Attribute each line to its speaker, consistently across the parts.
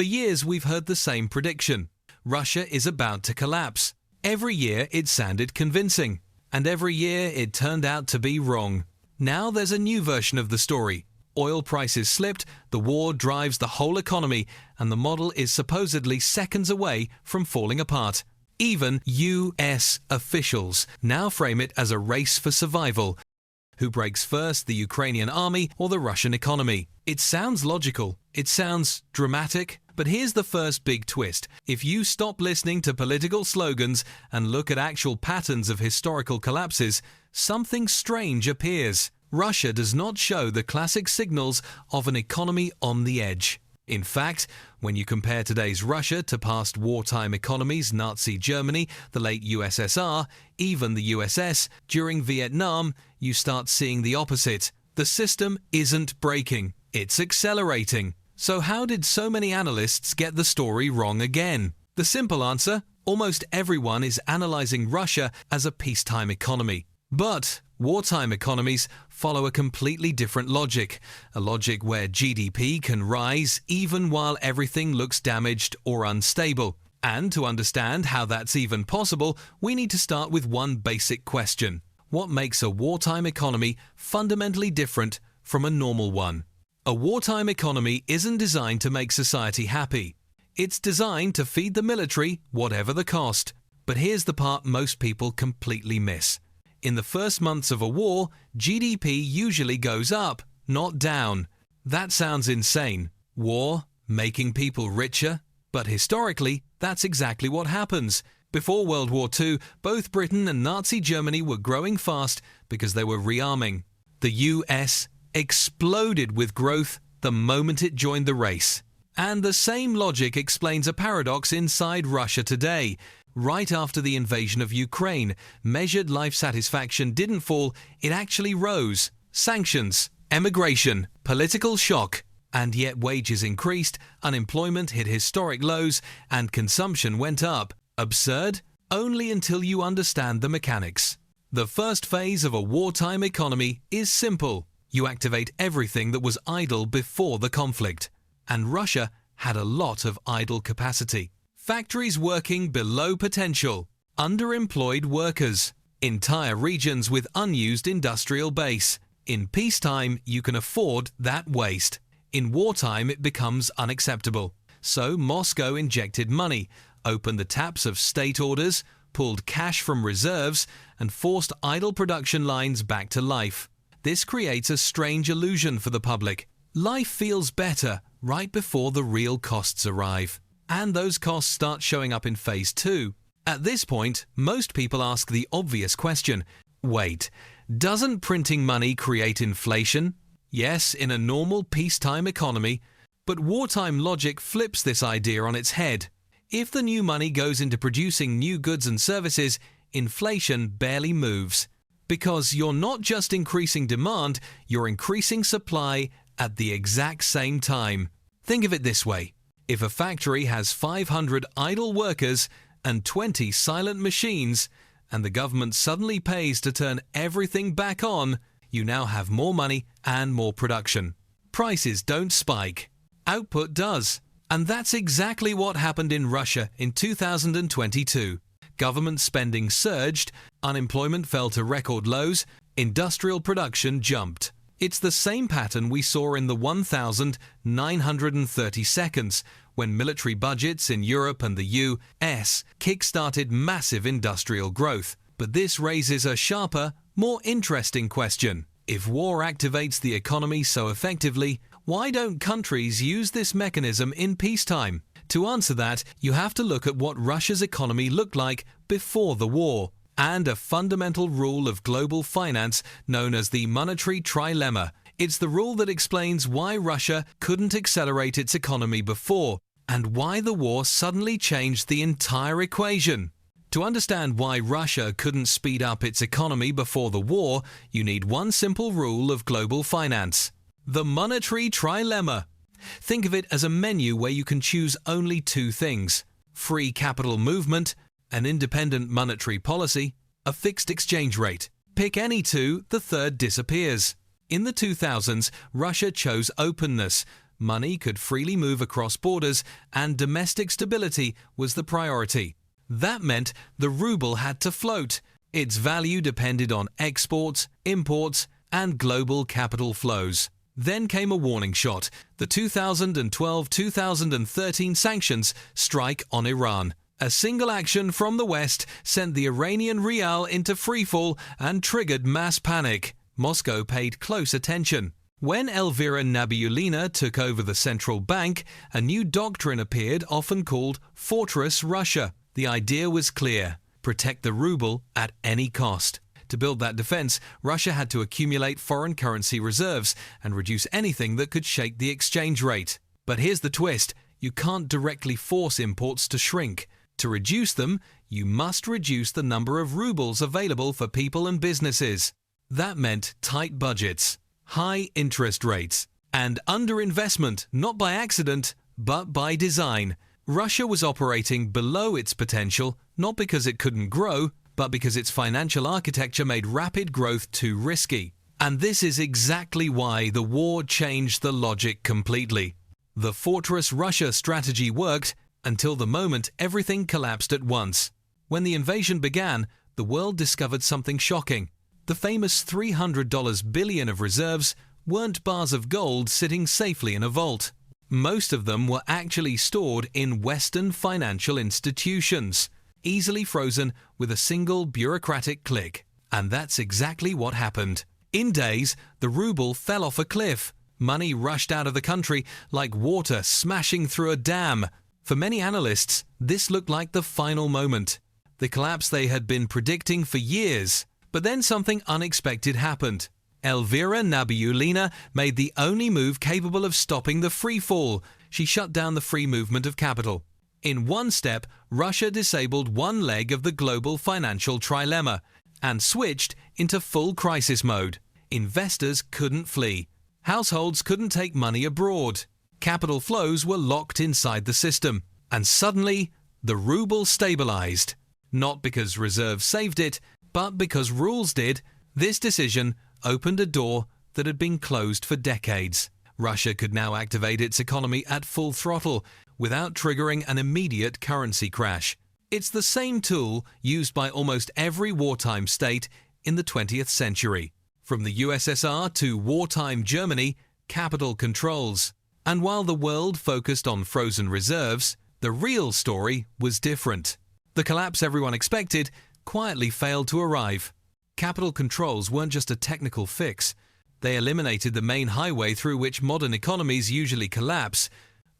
Speaker 1: For years we've heard the same prediction. Russia is about to collapse. Every year it sounded convincing, and every year it turned out to be wrong. Now there's a new version of the story. Oil prices slipped, the war drives the whole economy, and the model is supposedly seconds away from falling apart. Even US officials now frame it as a race for survival. Who breaks first, the Ukrainian army or the Russian economy? It sounds logical. It sounds dramatic. But here's the first big twist. If you stop listening to political slogans and look at actual patterns of historical collapses, something strange appears. Russia does not show the classic signals of an economy on the edge. In fact, when you compare today's Russia to past wartime economies, Nazi Germany, the late USSR, even the USS, during Vietnam, you start seeing the opposite. The system isn't breaking, it's accelerating. So how did so many analysts get the story wrong again? The simple answer: almost everyone is analyzing Russia as a peacetime economy. But wartime economies follow a completely different logic, a logic where GDP can rise even while everything looks damaged or unstable. And to understand how that's even possible, we need to start with one basic question. What makes a wartime economy fundamentally different from a normal one? A wartime economy isn't designed to make society happy. It's designed to feed the military, whatever the cost. But here's the part most people completely miss. In the first months of a war, GDP usually goes up, not down. That sounds insane. War, making people richer? But historically, that's exactly what happens. Before World War II, both Britain and Nazi Germany were growing fast because they were rearming. The US exploded with growth the moment it joined the race. And the same logic explains a paradox inside Russia today. Right after the invasion of Ukraine, measured life satisfaction didn't fall, it actually rose. Sanctions, emigration, political shock, and yet wages increased, unemployment hit historic lows, and consumption went up. Absurd? Only until you understand the mechanics. The first phase of a wartime economy is simple. You activate everything that was idle before the conflict. And Russia had a lot of idle capacity. Factories working below potential, underemployed workers, entire regions with unused industrial base. In peacetime, you can afford that waste. In wartime, it becomes unacceptable. So Moscow injected money, opened the taps of state orders, pulled cash from reserves, and forced idle production lines back to life. This creates a strange illusion for the public. Life feels better right before the real costs arrive. And those costs start showing up in phase 2. At this point, most people ask the obvious question. Wait, doesn't printing money create inflation? Yes, in a normal peacetime economy, but wartime logic flips this idea on its head. If the new money goes into producing new goods and services, inflation barely moves. Because you're not just increasing demand, you're increasing supply at the exact same time. Think of it this way. If a factory has 500 idle workers and 20 silent machines, and the government suddenly pays to turn everything back on, you now have more money and more production. Prices don't spike. Output does. And that's exactly what happened in Russia in 2022. Government spending surged, unemployment fell to record lows, industrial production jumped. It's the same pattern we saw in the 1930 seconds, when military budgets in Europe and the US kick-started massive industrial growth. But this raises a sharper, more interesting question. If war activates the economy so effectively, why don't countries use this mechanism in peacetime? To answer that, you have to look at what Russia's economy looked like before the war, and a fundamental rule of global finance known as the monetary trilemma. It's the rule that explains why Russia couldn't accelerate its economy before, and why the war suddenly changed the entire equation. To understand why Russia couldn't speed up its economy before the war, you need one simple rule of global finance: the monetary trilemma. Think of it as a menu where you can choose only two things: free capital movement, an independent monetary policy, a fixed exchange rate. Pick any two, the third disappears. In the 2000s, Russia chose openness, Money could freely move across borders, and domestic stability was the priority. That meant the ruble had to float. Its value depended on exports, imports, and global capital flows. Then came a warning shot: the 2012-2013 sanctions strike on Iran. A single action from the West sent the Iranian rial into freefall and triggered mass panic. Moscow paid close attention. When Elvira Nabiullina took over the central bank, a new doctrine appeared, often called Fortress Russia. The idea was clear: protect the ruble at any cost. To build that defense, Russia had to accumulate foreign currency reserves and reduce anything that could shake the exchange rate. But here's the twist: you can't directly force imports to shrink. To reduce them, you must reduce the number of rubles available for people and businesses. That meant tight budgets, high interest rates, and underinvestment, not by accident, but by design. Russia was operating below its potential, not because it couldn't grow, but because its financial architecture made rapid growth too risky. And this is exactly why the war changed the logic completely. The Fortress Russia strategy worked until the moment everything collapsed at once. When the invasion began, the world discovered something shocking. The famous $300 billion of reserves weren't bars of gold sitting safely in a vault. Most of them were actually stored in Western financial institutions, easily frozen with a single bureaucratic click. And that's exactly what happened. In days, the ruble fell off a cliff. Money rushed out of the country like water smashing through a dam. For many analysts, this looked like the final moment, the collapse they had been predicting for years. But then something unexpected happened. Elvira Nabiullina made the only move capable of stopping the free fall. She shut down the free movement of capital. In one step, Russia disabled one leg of the global financial trilemma and switched into full crisis mode. Investors couldn't flee. Households couldn't take money abroad. Capital flows were locked inside the system. And suddenly, the ruble stabilized. Not because reserves saved it, but because rules did. This decision opened a door that had been closed for decades. Russia could now activate its economy at full throttle without triggering an immediate currency crash. It's the same tool used by almost every wartime state in the 20th century. From the USSR to wartime Germany, capital controls. And while the world focused on frozen reserves, the real story was different. The collapse everyone expected quietly failed to arrive. Capital controls weren't just a technical fix. They eliminated the main highway through which modern economies usually collapse: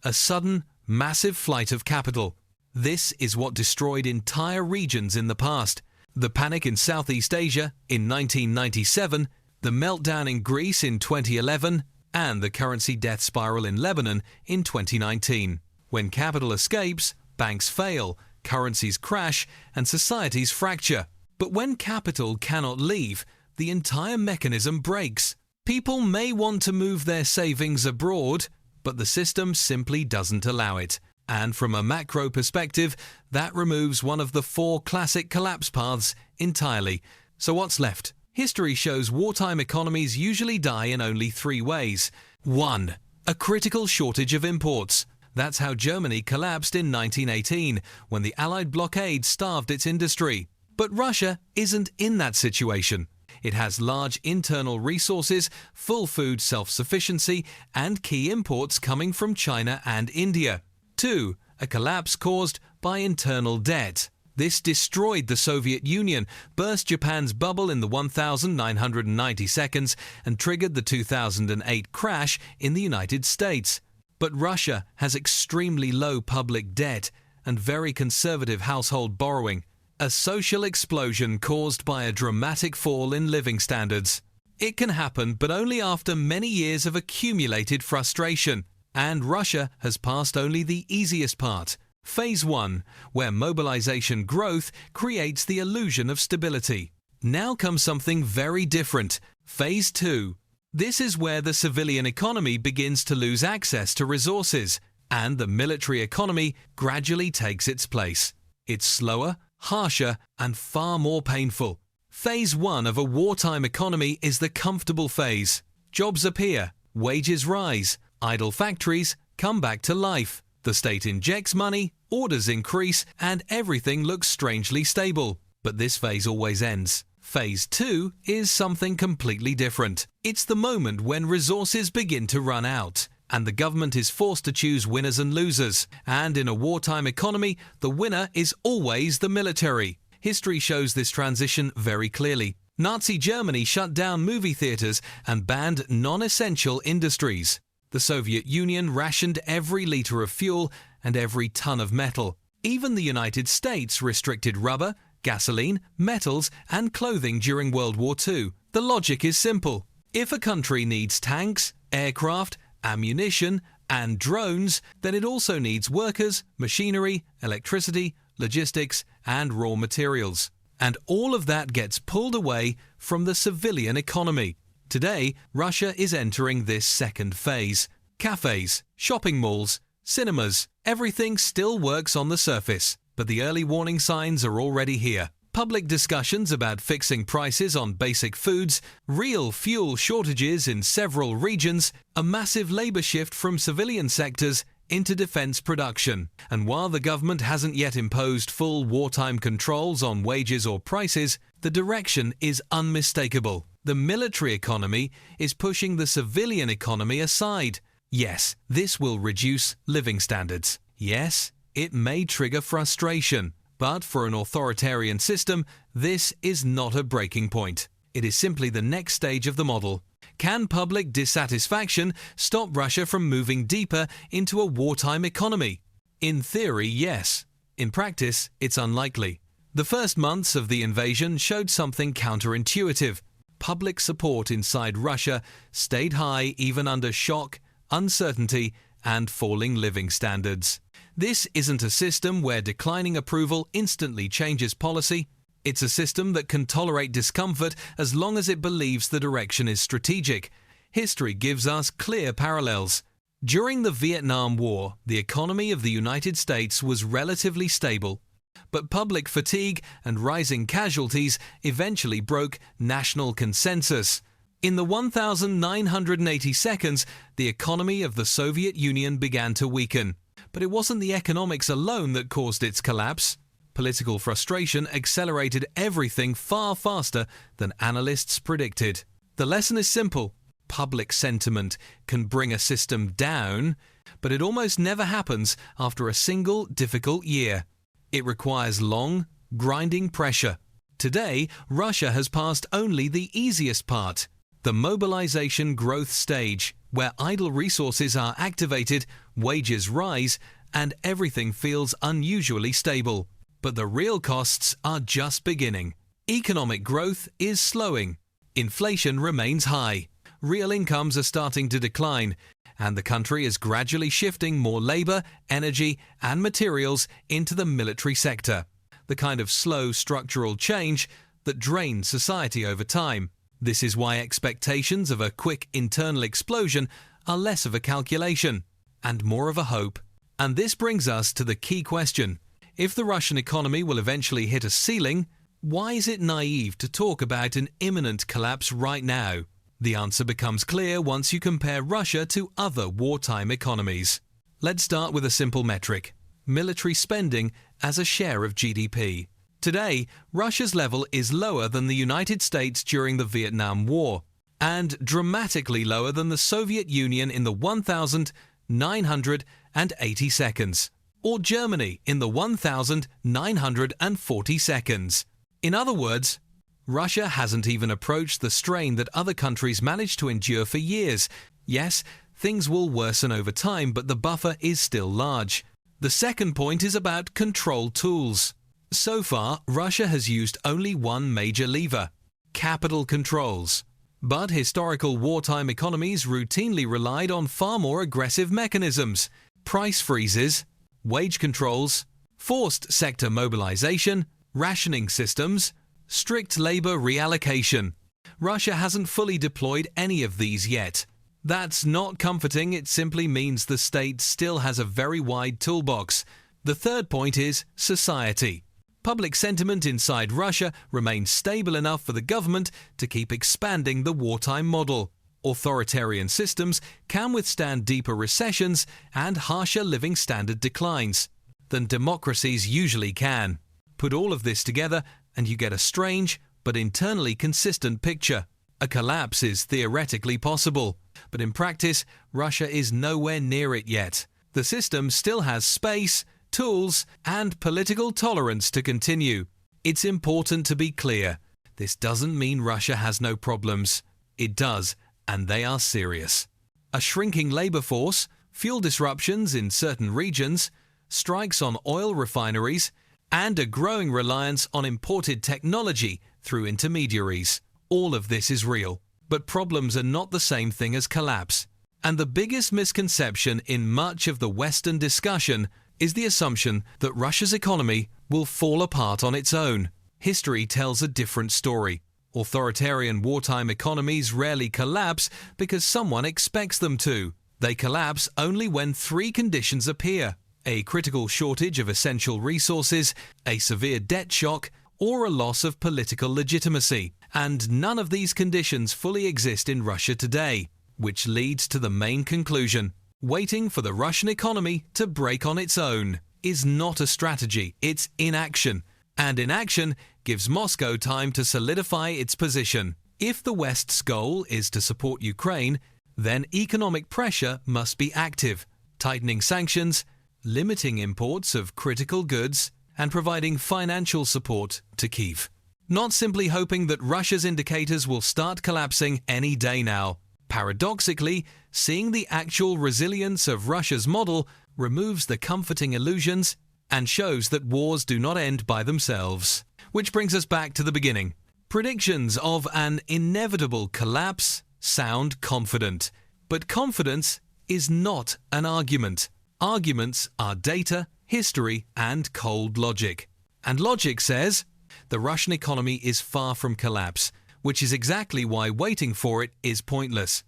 Speaker 1: a sudden, massive flight of capital. This is what destroyed entire regions in the past. The panic in Southeast Asia in 1997, the meltdown in Greece in 2011, and the currency death spiral in Lebanon in 2019. When capital escapes, banks fail, currencies crash, and societies fracture. But when capital cannot leave, the entire mechanism breaks. People may want to move their savings abroad, but the system simply doesn't allow it. And from a macro perspective, that removes one of the four classic collapse paths entirely. So what's left? History shows wartime economies usually die in only three ways. 1. A critical shortage of imports. That's how Germany collapsed in 1918, when the Allied blockade starved its industry. But Russia isn't in that situation. It has large internal resources, full food self-sufficiency, and key imports coming from China and India. 2. A collapse caused by internal debt. This destroyed the Soviet Union, burst Japan's bubble in the 1990 seconds, and triggered the 2008 crash in the United States. But Russia has extremely low public debt and very conservative household borrowing, a social explosion caused by a dramatic fall in living standards. It can happen, but only after many years of accumulated frustration. And Russia has passed only the easiest part, Phase 1, where mobilization growth creates the illusion of stability. Now comes something very different, Phase 2. This is where the civilian economy begins to lose access to resources, and the military economy gradually takes its place. It's slower, harsher, and far more painful. Phase 1 of a wartime economy is the comfortable phase. Jobs appear, wages rise, Idle factories come back to life. The state injects money, orders increase, and everything looks strangely stable. But this phase always ends. Phase 2 is something completely different. It's the moment when resources begin to run out, and the government is forced to choose winners and losers. And in a wartime economy, the winner is always the military. History shows this transition very clearly. Nazi Germany shut down movie theaters and banned non-essential industries. The Soviet Union rationed every liter of fuel and every ton of metal. Even the United States restricted rubber, gasoline, metals, and clothing during World War II. The logic is simple. If a country needs tanks, aircraft, ammunition, and drones, then it also needs workers, machinery, electricity, logistics, and raw materials. And all of that gets pulled away from the civilian economy. Today, Russia is entering this second phase. Cafes, shopping malls, cinemas, everything still works on the surface. But the early warning signs are already here. Public discussions about fixing prices on basic foods, real fuel shortages in several regions, a massive labor shift from civilian sectors into defense production. And while the government hasn't yet imposed full wartime controls on wages or prices, the direction is unmistakable. The military economy is pushing the civilian economy aside. Yes, this will reduce living standards. Yes, it may trigger frustration. But for an authoritarian system, this is not a breaking point. It is simply the next stage of the model. Can public dissatisfaction stop Russia from moving deeper into a wartime economy? In theory, yes. In practice, it's unlikely. The first months of the invasion showed something counterintuitive. Public support inside Russia stayed high even under shock, uncertainty, and falling living standards. This isn't a system where declining approval instantly changes policy. It's a system that can tolerate discomfort as long as it believes the direction is strategic. History gives us clear parallels. During the Vietnam War, the economy of the United States was relatively stable, but public fatigue and rising casualties eventually broke national consensus. In the 1980 seconds, the economy of the Soviet Union began to weaken. But it wasn't the economics alone that caused its collapse. Political frustration accelerated everything far faster than analysts predicted. The lesson is simple. Public sentiment can bring a system down, but it almost never happens after a single difficult year. It requires long, grinding pressure. Today, Russia has passed only the easiest part, the mobilization growth stage, where idle resources are activated, wages rise, and everything feels unusually stable. But the real costs are just beginning. Economic growth is slowing. Inflation remains high. Real incomes are starting to decline, and the country is gradually shifting more labor, energy, and materials into the military sector. The kind of slow structural change that drains society over time. This is why expectations of a quick internal explosion are less of a calculation and more of a hope. And this brings us to the key question. If the Russian economy will eventually hit a ceiling, why is it naive to talk about an imminent collapse right now? The answer becomes clear once you compare Russia to other wartime economies. Let's start with a simple metric: military spending as a share of GDP. Today, Russia's level is lower than the United States during the Vietnam War, and dramatically lower than the Soviet Union in the 1980 seconds, or Germany in the 1940 seconds. In other words, Russia hasn't even approached the strain that other countries managed to endure for years. Yes, things will worsen over time, but the buffer is still large. The second point is about control tools. So far, Russia has used only one major lever: capital controls. But historical wartime economies routinely relied on far more aggressive mechanisms: price freezes, wage controls, forced sector mobilization, rationing systems, strict labor reallocation. Russia hasn't fully deployed any of these yet. That's not comforting. It simply means the state still has a very wide toolbox. The third point is society. Public sentiment inside Russia remains stable enough for the government to keep expanding the wartime model. Authoritarian systems can withstand deeper recessions and harsher living standard declines than democracies usually can. Put all of this together and you get a strange but internally consistent picture. A collapse is theoretically possible, but in practice, Russia is nowhere near it yet. The system still has space, tools, and political tolerance to continue. It's important to be clear. This doesn't mean Russia has no problems. It does, and they are serious. A shrinking labor force, fuel disruptions in certain regions, strikes on oil refineries, and a growing reliance on imported technology through intermediaries. All of this is real, but problems are not the same thing as collapse. And the biggest misconception in much of the Western discussion is the assumption that Russia's economy will fall apart on its own. History tells a different story. Authoritarian wartime economies rarely collapse because someone expects them to. They collapse only when three conditions appear: a critical shortage of essential resources, a severe debt shock, or a loss of political legitimacy. And none of these conditions fully exist in Russia today, which leads to the main conclusion. Waiting for the Russian economy to break on its own is not a strategy, it's inaction. And inaction gives Moscow time to solidify its position. If the West's goal is to support Ukraine, then economic pressure must be active, tightening sanctions, limiting imports of critical goods, and providing financial support to Kyiv. Not simply hoping that Russia's indicators will start collapsing any day now. Paradoxically, seeing the actual resilience of Russia's model removes the comforting illusions and shows that wars do not end by themselves. Which brings us back to the beginning. Predictions of an inevitable collapse sound confident, but confidence is not an argument. Arguments are data, history, and cold logic. And logic says the Russian economy is far from collapse, which is exactly why waiting for it is pointless.